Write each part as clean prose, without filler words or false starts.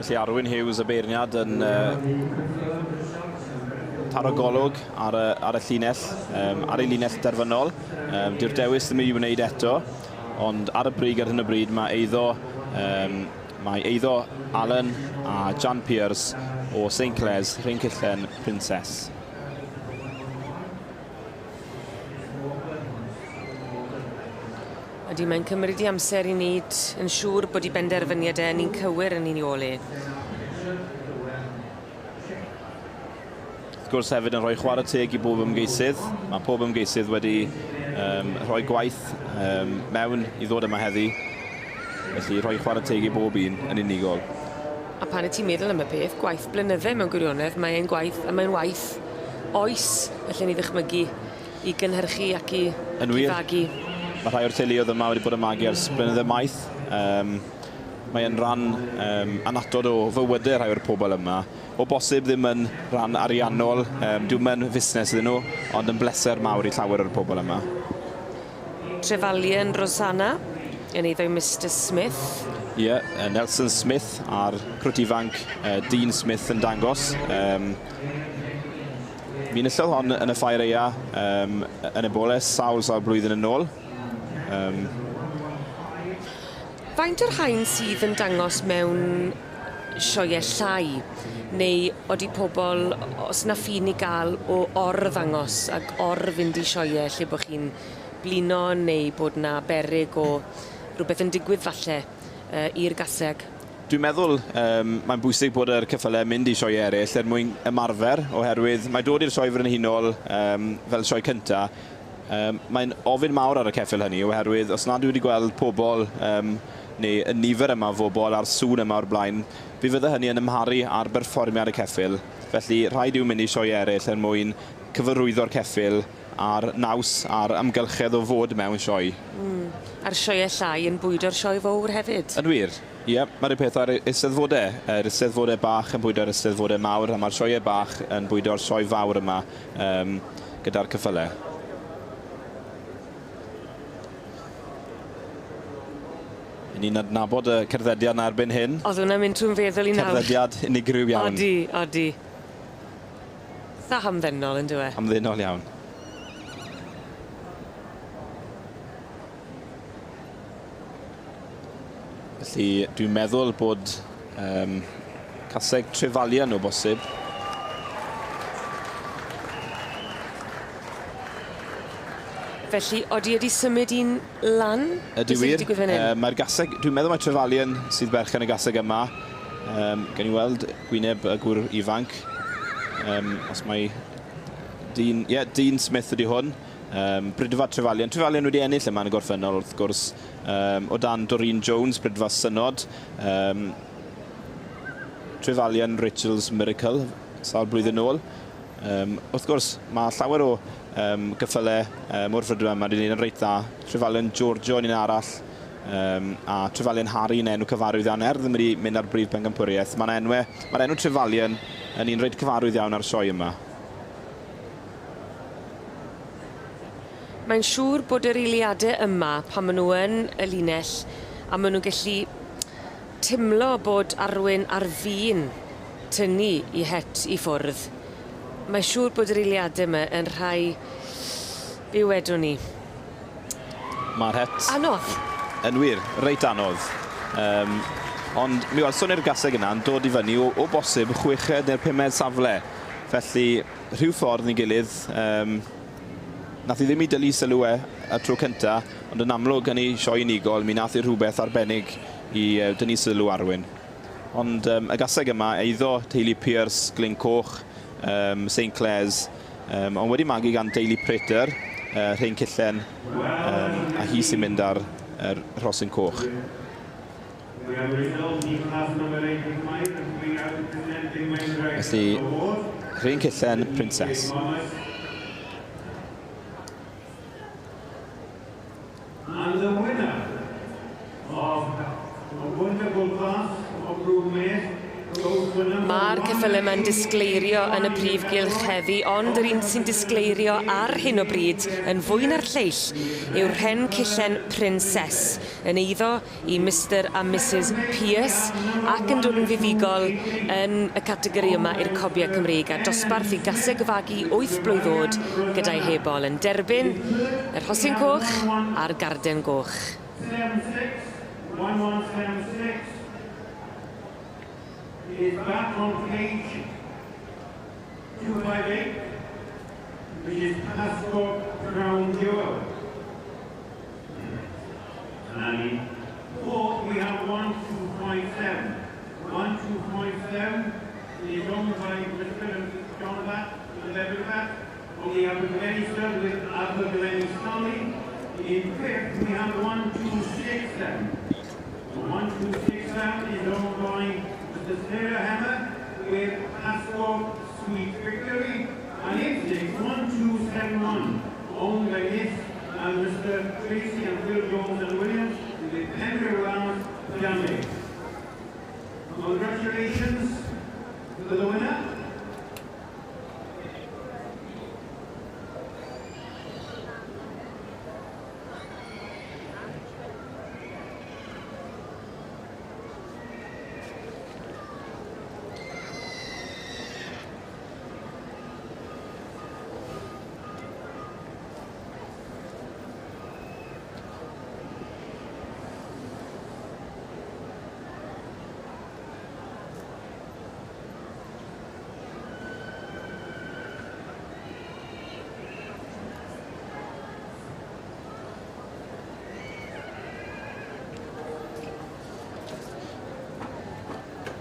Felly Arwyn Hughes y beirniad yn taro golwg ar y llinell, ar ei linell derfynol. Dyw'r dewis ddim i wneud eto, ond ar y brig ar hyn o bryd mae eiddo Allen a Jan Pierce o St Clair's, Rheincyllen Princess. Ydy, mae'n cymryd i amser i wneud yn siŵr bod i benderfyniadau ni'n cywir yn un i ole. Wrth gwrs hefyd yn rhoi chwarae teg i bob ymgeisydd. Mae pob ymgeisydd wedi rhoi gwaith mewn i ddod yma heddi. Felly rhoi chwarae teg i bob un yn unigol. A pan y ti'n meddwl am y peth, gwaith blynydde mewn gwirionedd, mae'n gwaith a mae'n waith oes, allan ni ddychmygu i gynhyrchu ac i fagu. Mae rhai o'r teuluoedd yma wedi bod yn magu ers blynydde maith. Mae'n rhan anatod o fywydau rhai o'r pobl yma. O bosib ddim yn rhan ariannol, dwi'n yn fusnes iddyn nhw, ond yn bleser mawr i llawer o'r pobl yma. Trefalion Rosanna, yn eiddo Mr Smith. Ie, Nelson Smith a'r crwt ifanc Dean Smith yn dangos. Fi'n illodd hon yn y ffair eia yn y bole sawl blwyddyn yn ôl. Faint o'r rhain sydd yn dangos mewn sioeau llai, neu oeddi pobl, os na ffin i gael o or-ddangos ac or-fynd i sioeau lle bod chi'n blino neu bod na berig o rhywbeth yn digwydd falle i'r Caseg? Dwi'n meddwl mae'n bwysig bod yr ceffylau mynd i sioeau eraill er mwyn ymarfer, oherwydd mae dod i'r sioe frenhinol fel sioe cyntaf. Mae'n ofyn mawr ar y ceffyl hynny, oherwydd os nad wedi gweld pobl neu y nifer yma o bobl a'r sŵn yma o'r blaen, fi fydde hynny yn ymharu ar berfformiad y ceffyl. Felly rhaid i'w mynd i sioe eraill er mwyn cyfarwyddo'r ceffyl a'r naws a'r amgylchedd o fod mewn sioe. A'r sioeau llai yn bwydo'r sioe fawr hefyd? Yn wir. Ie, mae'r peth ar eisteddfodau. Yr eisteddfodau bach yn bwydo'r eisteddfodau mawr, a mae'r sioeau bach yn bwydo'r sioe fawr yma gyda'r ceffylau. Ni'n adnabod y cerddediad na erbyn hyn. Oedd hwnna'n mynd trwy'n feddwl i nawr. Cerddediad unigryw iawn. Odi. Tha hamddenol yn dweud? Hamddenol iawn. Felly dwi'n meddwl bod Caseg trefalion o bosib. Felly, odi wedi symud i'n lan? Ydy wir. Mae'r Caseg, dwi'n meddwl mae trefalion sydd berchen y Caseg yma. Gan i weld gwyneb y gwr ifanc. Os mae Dean Smith ydy hwn. Brydfa trefalion. Trefalion wedi ennill yma yn y gorffennol wrth gwrs. O dan Doreen Jones, brydfa synod. Trefalion Rachel's Miracle, sawl blwyddyn ôl. Wrth gwrs, mae llawer o gyffylau o'r frydwyr yma wedi gwneud yn reit dda. Trefalion Giorgio yn un arall, a trefalion Harry yn enw cyfarwydd iawn. Ddim wedi mynd ar brif pencampwriaeth. Mae'r enw trefalion yn un reit cyfarwydd iawn ar sioe yma. Mae'n siŵr bod yr eiliadau yma pan maen nhw yn y linell a maen nhw'n gallu timlo bod Arwyn ar fin tynnu i het i ffwrdd. Mae'n siŵr bod yr eiliadau yma yn rhai, be wedwn ni? Mae'r het... Anodd. Yn wir, reit anodd. Ond mi welson ni'r gaseg yna'n dod i fyny o bosib 6 neu'r 5 safle. Felly rhyw ffordd ni'n gilydd, nath I ddim I dylu sylw y tro cynta, ond yn amlwg yn ei sioe unigol, mi nath I rhywbeth arbennig I dynnu sylw arwyn. Ond y gaseg yma, eiddo teulu Pierce, Glyn Coch, St Clair's, ond wedi magu gan deulu Prater, Rhain Cillen, a hi sy'n mynd ar Rhosyn Coch. Felly, Rhain Cillen, Princess. And the winner of a wonderful class of Brood Mare goes to number Mae'r ceffylau yma'n disgleirio yn y prif gylch heddi, ond yr un sy'n disgleirio ar hyn o bryd yn fwy na'r lleill yw'r Rhen Cillen Princess, yn eiddo I Mr a Mrs Pierce ac yn dod yn fuddigol yn y categori yma i'r cobiau Cymreig a dosbarth I gaseg fagu 8 blwydd oed gyda'i hebol yn derbyn yr Rhosyn Coch a'r Garden Goch. 76, 1176 is back on page 258, which is Passport Crown Jewel. And fourth we have 1257. 1257 is owned by Mr. John Bat, the level bat. We have a very stud with Arthur Delaney Stanley. In fifth we have 1267. 1267 is owned by Mr. Sarah Hammer with Passport Sweet Victory. And in sixth, 1271, owned by Miss and Mr. Tracy and Phil Jones and Williams with Henry Wells family. Congratulations to the winner.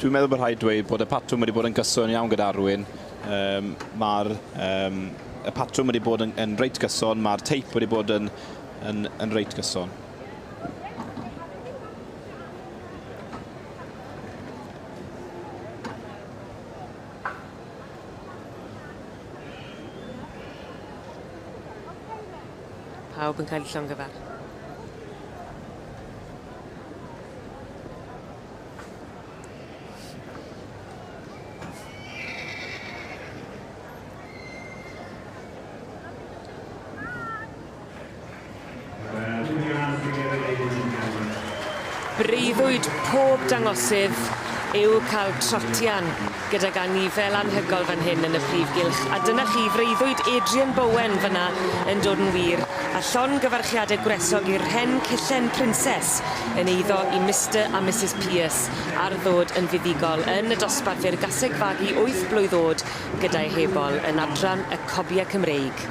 Dwi'n meddwl bod rhaid dweud bod y patrwm wedi bod yn gyson iawn gyda Arwyn. Mae'r y patrwm wedi bod yn reit gyson, mae'r teip wedi bod yn reit gyson. Pawb yn cael ei llongyfar. Breuddwyd pob dangosydd yw cael trotian gydag anifel anhygol fan hyn yn y prif gylch. A dyna chi freuddwyd Adran Bowen fyna yn dod yn wir. A llon gyfarchiadau gwresog i'r Rhen Cillen Princess yn eiddo I Mr a Mrs Pierce ar ddod yn fuddigol yn y dosbarth i'r gaseg fagu 8 blwydd oed gyda'i hebol yn adran y cobiau Cymreig.